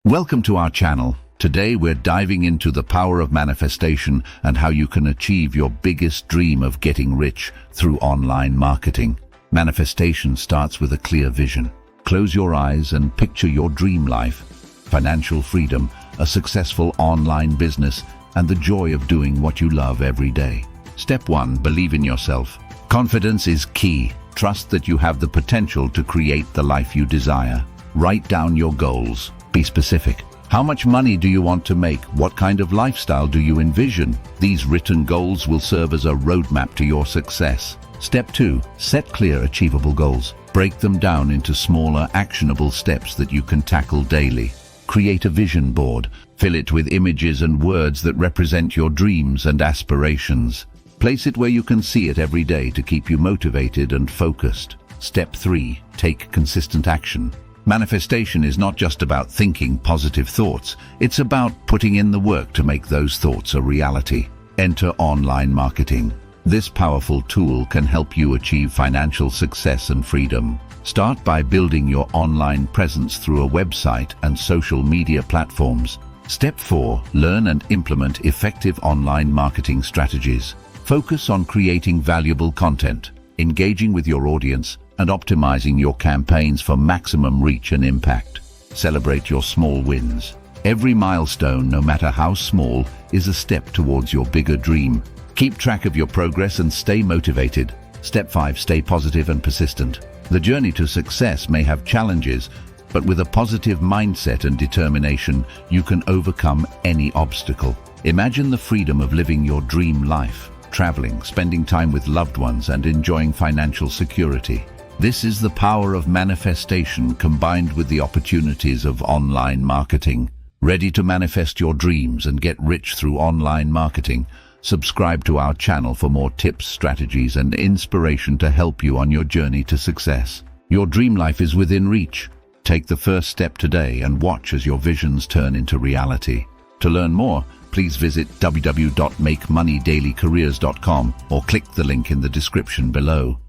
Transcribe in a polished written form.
Welcome to our channel. Today we're diving into the power of manifestation and how you can achieve your biggest dream of getting rich through online marketing. Manifestation starts with a clear vision. Close your eyes and picture your dream life. Financial freedom, a successful online business, and the joy of doing what you love every day. Step 1. Believe in yourself. Confidence is key. Trust that you have the potential to create the life you desire. Write down your goals. Be specific. How much money do you want to make? What kind of lifestyle do you envision? These written goals will serve as a roadmap to your success. Step 2. Set clear, achievable goals. Break them down into smaller, actionable steps that you can tackle daily. Create a vision board. Fill it with images and words that represent your dreams and aspirations. Place it where you can see it every day to keep you motivated and focused. Step 3. Take consistent action. Manifestation is not just about thinking positive thoughts, it's about putting in the work to make those thoughts a reality. Enter online marketing. This powerful tool can help you achieve financial success and freedom. Start by building your online presence through a website and social media platforms. Step 4. Learn and implement effective online marketing strategies. Focus on creating valuable content, engaging with your audience, and optimizing your campaigns for maximum reach and impact. Celebrate your small wins. Every milestone, no matter how small, is a step towards your bigger dream. Keep track of your progress and stay motivated. Step 5. Stay positive and persistent. The journey to success may have challenges, but with a positive mindset and determination, you can overcome any obstacle. Imagine the freedom of living your dream life, traveling, spending time with loved ones, and enjoying financial security. This is the power of manifestation combined with the opportunities of online marketing. Ready to manifest your dreams and get rich through online marketing? Subscribe to our channel for more tips, strategies, and inspiration to help you on your journey to success. Your dream life is within reach. Take the first step today and watch as your visions turn into reality. To learn more, please visit www.makemoneydailycareers.com or click the link in the description below.